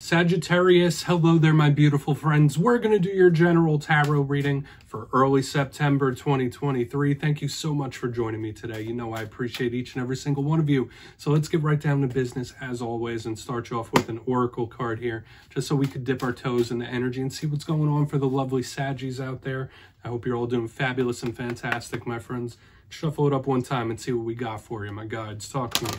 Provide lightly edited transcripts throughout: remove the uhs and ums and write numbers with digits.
Sagittarius, hello there, my beautiful friends. We're going to do your general tarot reading for early September 2023. Thank you so much for joining me today. You know I appreciate each and every single one of you. So let's get right down to business as always and start you off with an oracle card here, just so we could dip our toes in the energy and see what's going on for the lovely Saggies out there. I hope you're all doing fabulous and fantastic, my friends. Shuffle it up one time and see what we got for you, my guides. Talk to me.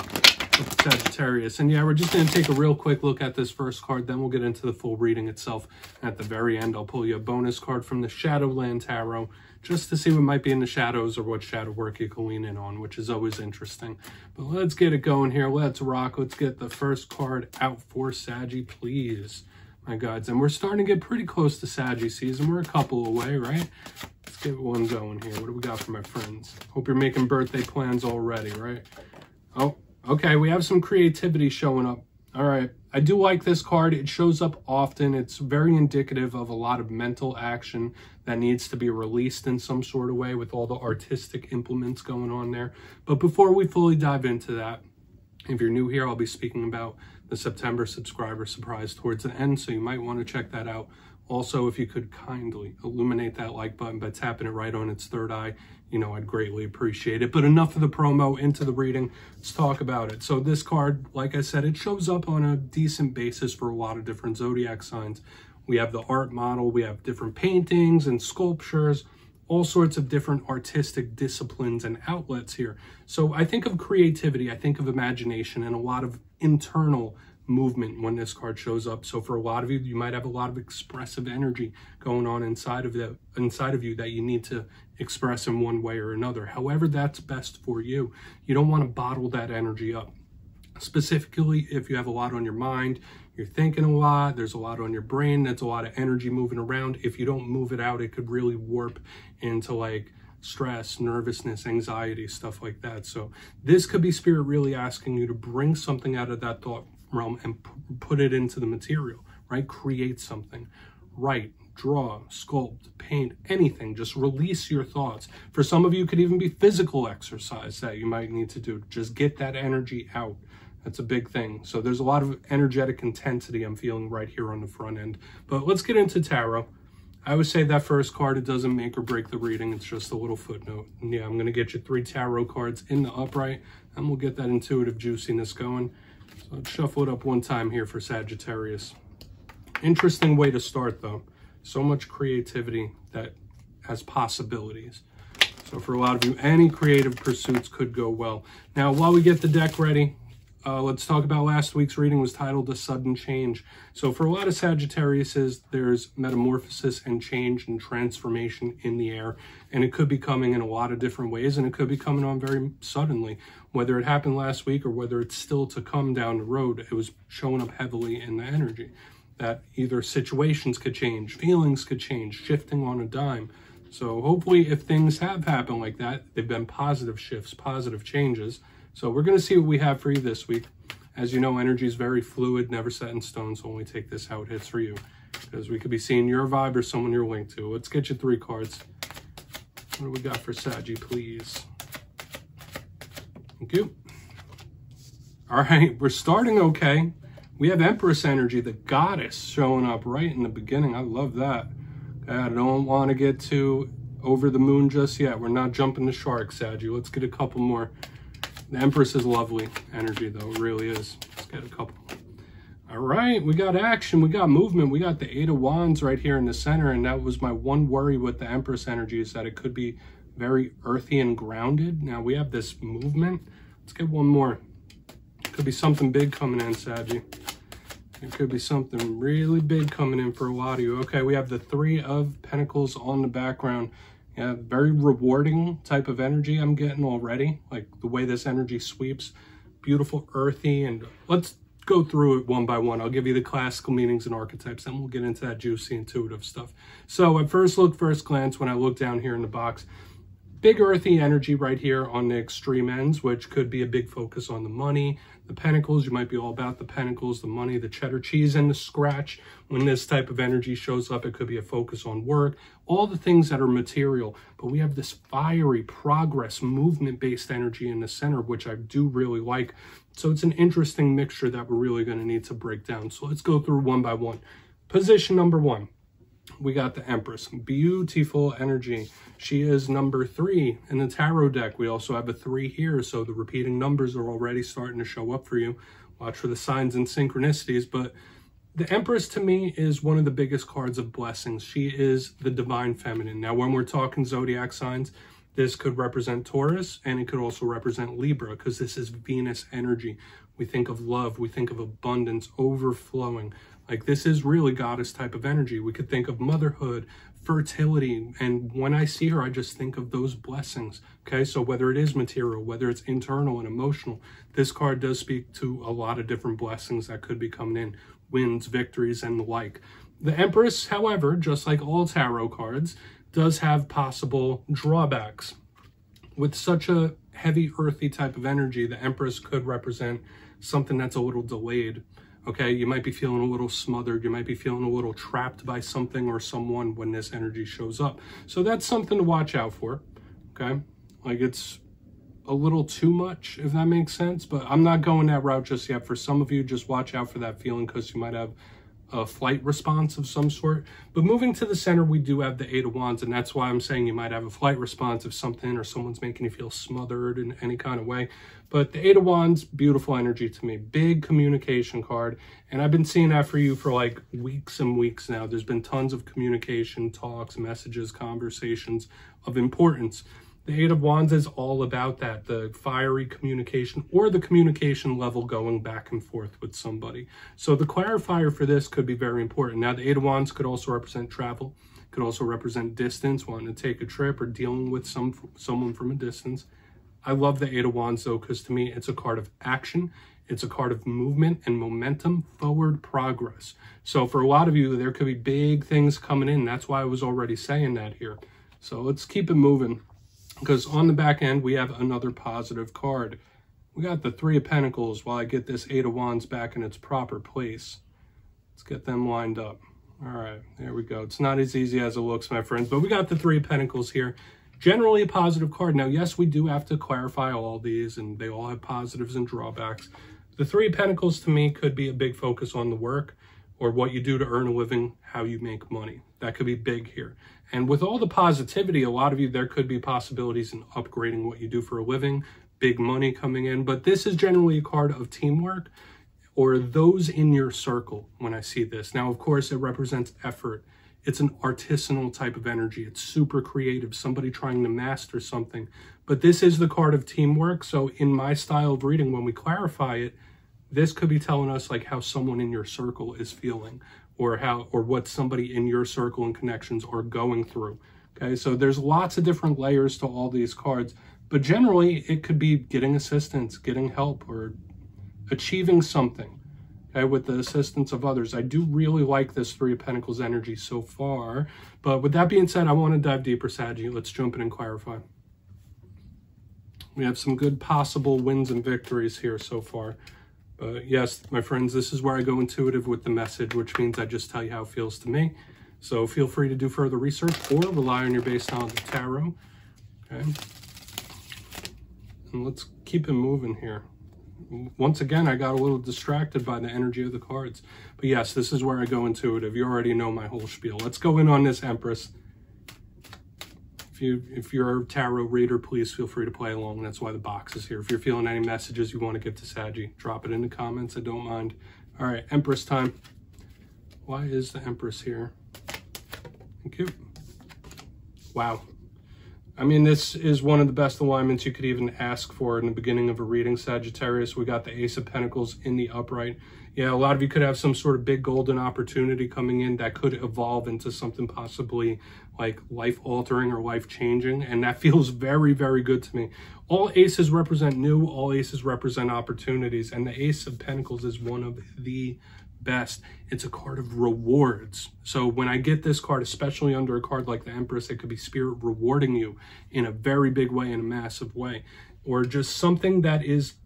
Sagittarius. And yeah, we're just going to take a real quick look at this first card, then we'll get into the full reading itself. At the very end, I'll pull you a bonus card from the Shadowland Tarot, just to see what might be in the shadows or what shadow work you can lean in on, which is always interesting. But let's get it going here. Let's rock. Let's get the first card out for Saggy, please, my guides. And we're starting to get pretty close to Saggy season. We're a couple away, right? Let's get one going here. What do we got for my friends? Hope you're making birthday plans already, right? Oh, okay, we have some creativity showing up. All right, I do like this card. It shows up often. It's very indicative of a lot of mental action that needs to be released in some sort of way with all the artistic implements going on there. But before we fully dive into that, if you're new here, I'll be speaking about the September subscriber surprise towards the end, so you might want to check that out. Also, if you could kindly illuminate that like button by tapping it right on its third eye, you know, I'd greatly appreciate it. But enough of the promo, into the reading. Let's talk about it. So this card, like I said, it shows up on a decent basis for a lot of different zodiac signs. We have the art model, we have different paintings and sculptures, all sorts of different artistic disciplines and outlets here. So I think of creativity, I think of imagination, and a lot of internal movement when this card shows up. So for a lot of you, you might have a lot of expressive energy going on inside of you that you need to express in one way or another. However that's best for you. You don't want to bottle that energy up. Specifically, if you have a lot on your mind, you're thinking a lot, there's a lot on your brain, that's a lot of energy moving around. If you don't move it out, it could really warp into like stress, nervousness, anxiety, stuff like that. So this could be spirit really asking you to bring something out of that thought realm and put it into the material, right? Create something, write, draw, sculpt, paint, anything. Just release your thoughts. For some of you, it could even be physical exercise that you might need to do. Just get that energy out. That's a big thing. So there's a lot of energetic intensity I'm feeling right here on the front end. But let's get into tarot. I would say that first card, it doesn't make or break the reading. It's just a little footnote. And yeah, I'm going to get you 3 tarot cards in the upright, and we'll get that intuitive juiciness going. So let's shuffle it up one time here for Sagittarius. Interesting way to start, though. So much creativity that has possibilities. So for a lot of you, any creative pursuits could go well. Now, while we get the deck ready, let's talk about last week's reading. Was titled A Sudden Change. So for a lot of Sagittariuses, there's metamorphosis and change and transformation in the air. And it could be coming in a lot of different ways, and it could be coming on very suddenly. Whether it happened last week or whether it's still to come down the road, it was showing up heavily in the energy. That either situations could change, feelings could change, shifting on a dime. So hopefully if things have happened like that, they've been positive shifts, positive changes. So we're going to see what we have for you this week. As you know, energy is very fluid, never set in stone, so only take this how it hits for you. Because we could be seeing your vibe or someone you're linked to. Let's get you 3 cards. What do we got for Saggy, please? Thank you. All right, we're starting okay. We have Empress energy, the goddess, showing up right in the beginning. I love that. I don't want to get too over the moon just yet. We're not jumping the shark, Saggy. Let's get a couple more. The Empress is lovely energy, though. It really is. Let's get a couple. All right, we got action. We got movement. We got the 8 of Wands right here in the center, and that was my one worry with the Empress energy, is that it could be very earthy and grounded. Now we have this movement. Let's get one more. Could be something big coming in, Saggy. It could be something really big coming in for a lot of you. Okay, we have the 3 of Pentacles on the background. Yeah, very rewarding type of energy I'm getting already. Like the way this energy sweeps. Beautiful, earthy, and let's go through it one by one. I'll give you the classical meanings and archetypes, and we'll get into that juicy, intuitive stuff. So at first glance, when I look down here in the box, big earthy energy right here on the extreme ends, which could be a big focus on the money, The Pentacles, you might be all about the Pentacles, the money, the cheddar cheese, and the scratch. When this type of energy shows up, it could be a focus on work, all the things that are material. But we have this fiery progress, movement-based energy in the center, which I do really like. So it's an interesting mixture that we're really going to need to break down. So let's go through one by one. Position number 1. We got the Empress. Beautiful energy. She is number 3 in the tarot deck. We also have a 3 here, so the repeating numbers are already starting to show up for you. Watch for the signs and synchronicities. But the Empress, to me, is one of the biggest cards of blessings. She is the divine feminine. Now, when we're talking zodiac signs, this could represent Taurus, and it could also represent Libra, because this is Venus energy. We think of love. We think of abundance, overflowing. Like, this is really goddess type of energy. We could think of motherhood, fertility, and when I see her, I just think of those blessings, okay? So whether it is material, whether it's internal and emotional, this card does speak to a lot of different blessings that could be coming in, wins, victories, and the like. The Empress, however, just like all tarot cards, does have possible drawbacks. With such a heavy, earthy type of energy, the Empress could represent something that's a little delayed. Okay, you might be feeling a little smothered. You might be feeling a little trapped by something or someone when this energy shows up. So that's something to watch out for, okay? Like, it's a little too much, if that makes sense. But I'm not going that route just yet. For some of you, just watch out for that feeling, because you might have a flight response of some sort. But moving to the center, we do have the 8 of Wands, and that's why I'm saying you might have a flight response of something, or someone's making you feel smothered in any kind of way. But the 8 of Wands, beautiful energy to me. Big communication card, and I've been seeing that for you for like weeks and weeks now. There's been tons of communication, talks, messages, conversations of importance. The 8 of Wands is all about that, the fiery communication, or the communication level going back and forth with somebody. So the clarifier for this could be very important. Now, the 8 of Wands could also represent travel, could also represent distance, wanting to take a trip or dealing with someone from a distance. I love the 8 of Wands, though, because to me, it's a card of action. It's a card of movement and momentum, forward progress. So for a lot of you, there could be big things coming in. That's why I was already saying that here. So let's keep it moving, because on the back end, we have another positive card. We got the 3 of Pentacles while I get this 8 of Wands back in its proper place. Let's get them lined up. All right, there we go. It's not as easy as it looks, my friends, but we got the 3 of Pentacles here. Generally a positive card. Now, yes, we do have to clarify all these, and they all have positives and drawbacks. The 3 of Pentacles, to me, could be a big focus on the work, or what you do to earn a living, how you make money. That could be big here. And with all the positivity, a lot of you, there could be possibilities in upgrading what you do for a living, big money coming in. But this is generally a card of teamwork, or those in your circle when I see this. Now, of course, it represents effort. It's an artisanal type of energy. It's super creative, somebody trying to master something. But this is the card of teamwork. So in my style of reading, when we clarify it, this could be telling us like how someone in your circle is feeling, or what somebody in your circle and connections are going through. Okay, so there's lots of different layers to all these cards, but generally it could be getting assistance, getting help, or achieving something. Okay, with the assistance of others. I do really like this 3 of Pentacles energy so far. But with that being said, I want to dive deeper, Saggy. Let's jump in and clarify. We have some good possible wins and victories here so far. But yes, my friends, this is where I go intuitive with the message, which means I just tell you how it feels to me. So feel free to do further research or rely on your base knowledge of tarot. Okay. And let's keep it moving here. Once again, I got a little distracted by the energy of the cards. But yes, this is where I go intuitive. You already know my whole spiel. Let's go in on this Empress. If you're a tarot reader, please feel free to play along. That's why the box is here. If you're feeling any messages you want to give to Saggy, drop it in the comments. I don't mind. All right, Empress time. Why is the Empress here? Thank you. Wow. I mean, this is one of the best alignments you could even ask for in the beginning of a reading, Sagittarius. We got the Ace of Pentacles in the upright. Yeah, a lot of you could have some sort of big golden opportunity coming in that could evolve into something possibly like life-altering or life-changing, and that feels very, very good to me. All aces represent new, all aces represent opportunities, and the Ace of Pentacles is one of the best. It's a card of rewards. So when I get this card, especially under a card like the Empress, it could be spirit rewarding you in a very big way, in a massive way. or just something that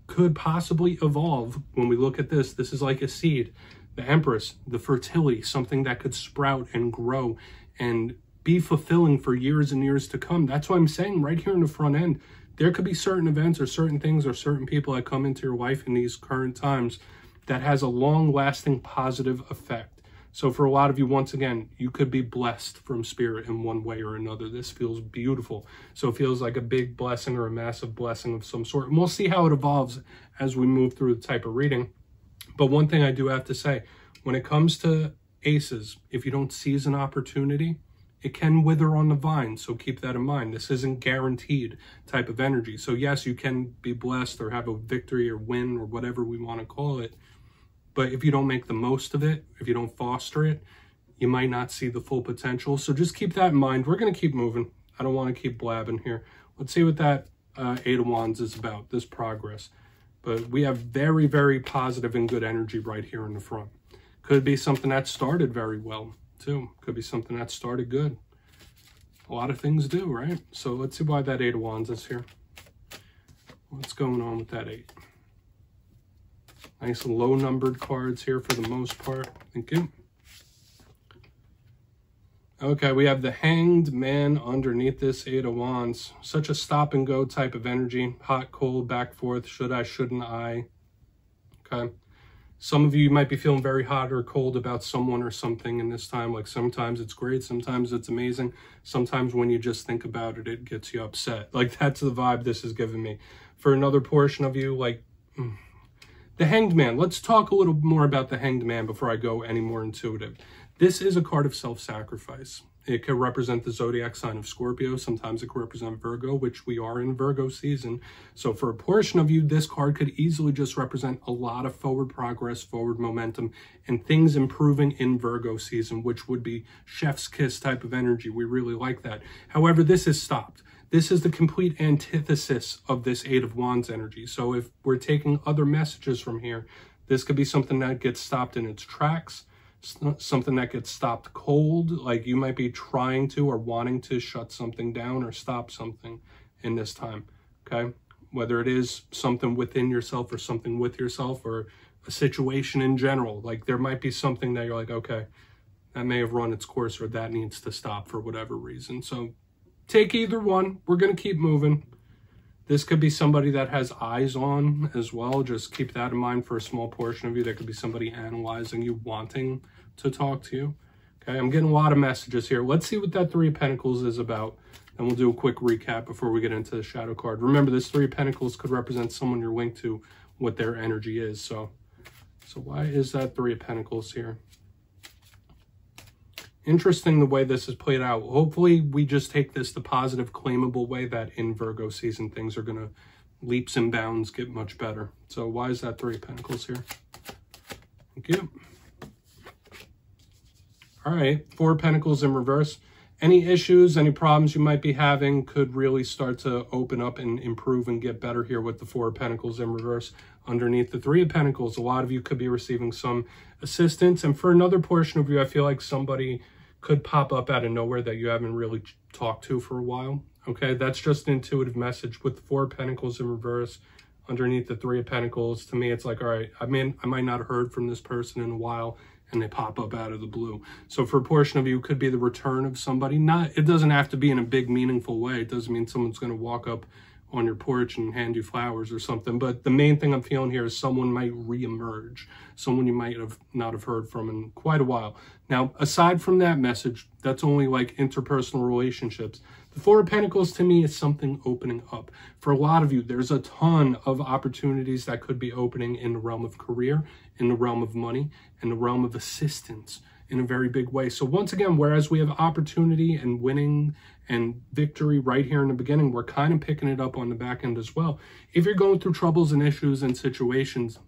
could possibly evolve. When we look at this is like a seed. The Empress, the fertility, something that could sprout and grow and be fulfilling for years and years to come. That's what I'm saying right here in the front end. There could be certain events or certain things or certain people that come into your life in these current times that has a long-lasting positive effect. So for a lot of you, once again, you could be blessed from spirit in one way or another. This feels beautiful. So it feels like a big blessing or a massive blessing of some sort. And we'll see how it evolves as we move through the type of reading. But one thing I do have to say, when it comes to aces, if you don't seize an opportunity, it can wither on the vine. So keep that in mind. This isn't guaranteed type of energy. So yes, you can be blessed or have a victory or win or whatever we want to call it. But if you don't make the most of it, if you don't foster it, you might not see the full potential. So just keep that in mind. We're going to keep moving. I don't want to keep blabbing here. Let's see what that Eight of Wands is about, this progress. But we have very, very positive and good energy right here in the front. Could be something that started very well, too. Could be something that started good. A lot of things do, right? So let's see why that Eight of Wands is here. What's going on with that 8? Nice low-numbered cards here for the most part. Thank you. Okay, we have the Hanged Man underneath this Eight of Wands. Such a stop-and-go type of energy. Hot, cold, back, forth. Should I, shouldn't I? Okay. Some of you might be feeling very hot or cold about someone or something in this time. Like sometimes it's great, sometimes it's amazing. Sometimes when you just think about it, it gets you upset. Like that's the vibe this is giving me. For another portion of you, like... The Hanged Man. Let's talk a little more about the Hanged Man before I go any more intuitive. This is a card of self-sacrifice. It could represent the zodiac sign of Scorpio. Sometimes it could represent Virgo, which we are in Virgo season. So for a portion of you, this card could easily just represent a lot of forward progress, forward momentum, and things improving in Virgo season, which would be chef's kiss type of energy. We really like that. However, this is stopped. This is the complete antithesis of this Eight of Wands energy. So if we're taking other messages from here, this could be something that gets stopped in its tracks, something that gets stopped cold, like you might be trying to or wanting to shut something down or stop something in this time, okay? Whether it is something within yourself or something with yourself or a situation in general, like there might be something that you're like, okay, that may have run its course or that needs to stop for whatever reason. So take either one. We're going to keep moving. This could be somebody that has eyes on as well. Just keep that in mind for a small portion of you. There could be somebody analyzing you, wanting to talk to you. Okay, I'm getting a lot of messages here. Let's see what that Three of Pentacles is about. And we'll do a quick recap before we get into the shadow card. Remember, this Three of Pentacles could represent someone you're linked to, what their energy is. So why is that Three of Pentacles here? Interesting the way this is played out. Hopefully we just take this the positive, claimable way that in Virgo season things are going to leaps and bounds get much better. So why is that Three of Pentacles here? Thank you. All right, Four of Pentacles in reverse. Any issues, any problems you might be having could really start to open up and improve and get better here with the Four of Pentacles in reverse. Underneath the Three of Pentacles, a lot of you could be receiving some assistance. And for another portion of you, I feel like somebody could pop up out of nowhere that you haven't really talked to for a while. Okay, that's just an intuitive message with the Four of Pentacles in reverse. Underneath the Three of Pentacles, to me, it's like, all right, I might not have heard from this person in a while, and they pop up out of the blue. So for a portion of you, it could be the return of somebody. It doesn't have to be in a big, meaningful way. It doesn't mean someone's going to walk up on your porch and hand you flowers or something. But the main thing I'm feeling here is someone might reemerge, someone you might not have heard from in quite a while. Now, aside from that message, that's only like interpersonal relationships. The Four of Pentacles to me is something opening up. For a lot of you, there's a ton of opportunities that could be opening in the realm of career, in the realm of money, in the realm of assistance in a very big way. So once again, whereas we have opportunity and winning and victory right here in the beginning, we're kind of picking it up on the back end as well. If you're going through troubles and issues and situations,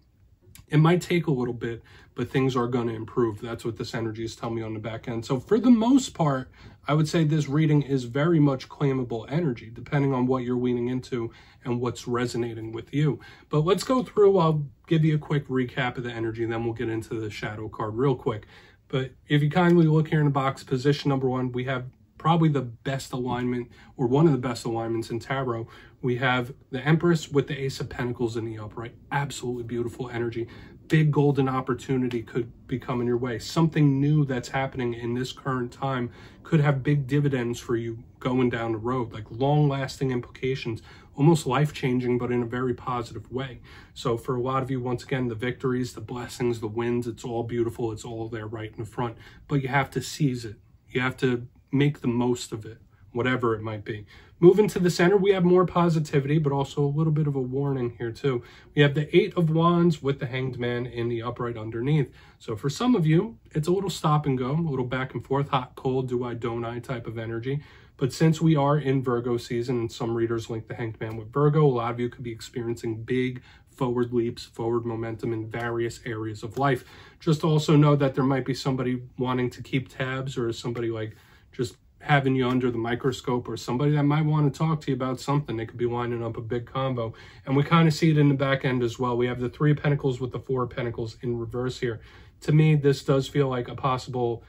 it might take a little bit, but things are going to improve. That's what this energy is telling me on the back end. So for the most part, I would say this reading is very much claimable energy, depending on what you're leaning into and what's resonating with you. But let's go through. I'll give you a quick recap of the energy, and then we'll get into the shadow card real quick. But if you kindly look here in the box, position number 1, we have probably the best alignment, or one of the best alignments in tarot. We have the Empress with the Ace of Pentacles in the upright. Absolutely beautiful energy. Big golden opportunity could be coming your way. Something new that's happening in this current time could have big dividends for you going down the road, like long-lasting implications, almost life-changing, but in a very positive way. So for a lot of you, once again, the victories, the blessings, the wins, it's all beautiful. It's all there right in the front, but you have to seize it. You have to make the most of it, whatever it might be. Moving to the center, we have more positivity, but also a little bit of a warning here too. We have the Eight of Wands with the Hanged Man in the upright underneath. So for some of you, it's a little stop and go, a little back and forth, hot, cold, do I, don't I type of energy. But since we are in Virgo season, and some readers link the Hanged Man with Virgo, a lot of you could be experiencing big forward leaps, forward momentum in various areas of life. Just also know that there might be somebody wanting to keep tabs, or somebody like just having you under the microscope, or somebody that might want to talk to you about something. They could be lining up a big combo. And we kind of see it in the back end as well. We have the Three of Pentacles with the Four of Pentacles in reverse here. To me, this does feel like a possible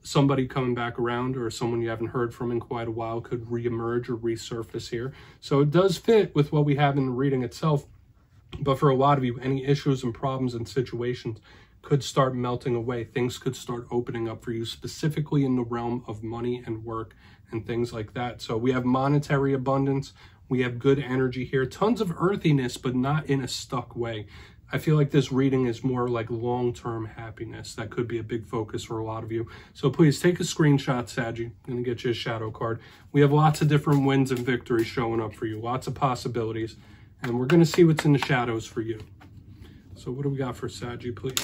somebody coming back around, or someone you haven't heard from in quite a while could reemerge or resurface here. So it does fit with what we have in the reading itself. But for a lot of you, any issues and problems and situations could start melting away. Things could start opening up for you, specifically in the realm of money and work and things like that. So we have monetary abundance. We have good energy here. Tons of earthiness, but not in a stuck way. I feel like this reading is more like long-term happiness. That could be a big focus for a lot of you. So please take a screenshot, Saggy. I'm going to get you a shadow card. We have lots of different wins and victories showing up for you. Lots of possibilities. And we're going to see what's in the shadows for you. So what do we got for Saggy, please?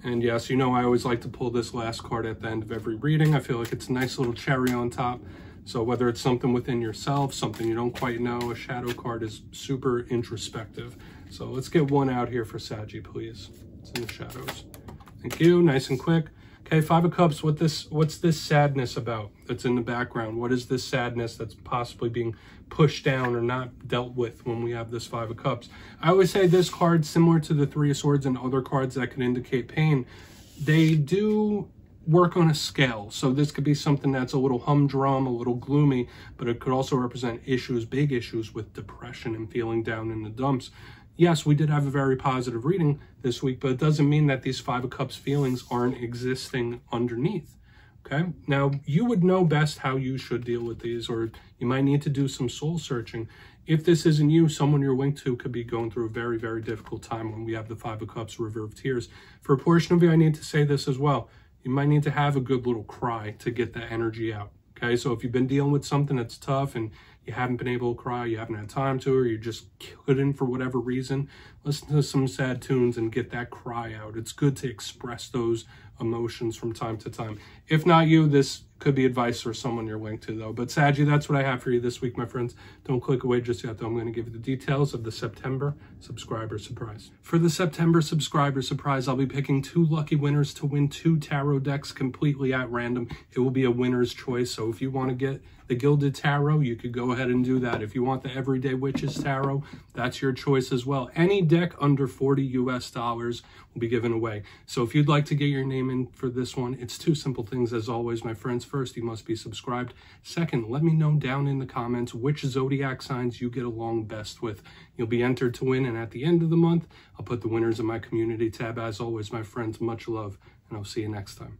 And yes, you know I always like to pull this last card at the end of every reading. I feel like it's a nice little cherry on top. So whether it's something within yourself, something you don't quite know, a shadow card is super introspective. So let's get one out here for Saggy, please. It's in the shadows. Thank you. Nice and quick. Okay, Five of Cups. What's this sadness about that's in the background? What is this sadness that's possibly being pushed down or not dealt with when we have this Five of Cups? I always say this card, similar to the Three of Swords and other cards that can indicate pain, they do work on a scale. So this could be something that's a little humdrum, a little gloomy, but it could also represent issues, big issues with depression and feeling down in the dumps. Yes, we did have a very positive reading this week, but it doesn't mean that these Five of Cups feelings aren't existing underneath. Okay, now you would know best how you should deal with these, or you might need to do some soul searching. If this isn't you, someone you're linked to could be going through a very, very difficult time when we have the Five of Cups, River of Tears. For a portion of you, I need to say this as well. You might need to have a good little cry to get that energy out. Okay, so if you've been dealing with something that's tough and you haven't been able to cry, you haven't had time to, or you just couldn't for whatever reason, listen to some sad tunes and get that cry out. It's good to express those emotions from time to time. If not you, this could be advice for someone you're linked to though. But Saggy, that's what I have for you this week, my friends. Don't click away just yet though. I'm going to give you the details of the September subscriber surprise. For the September subscriber surprise, I'll be picking 2 lucky winners to win 2 tarot decks completely at random. It will be a winner's choice. So if you want to get the Gilded Tarot, you could go ahead and do that. If you want the Everyday Witches Tarot, that's your choice as well. Any deck under $40 US will be given away. So if you'd like to get your name in for this one, it's 2 simple things as always, my friends. First, you must be subscribed. Second, let me know down in the comments which zodiac signs you get along best with. You'll be entered to win, and at the end of the month, I'll put the winners in my community tab. As always, my friends, much love, and I'll see you next time.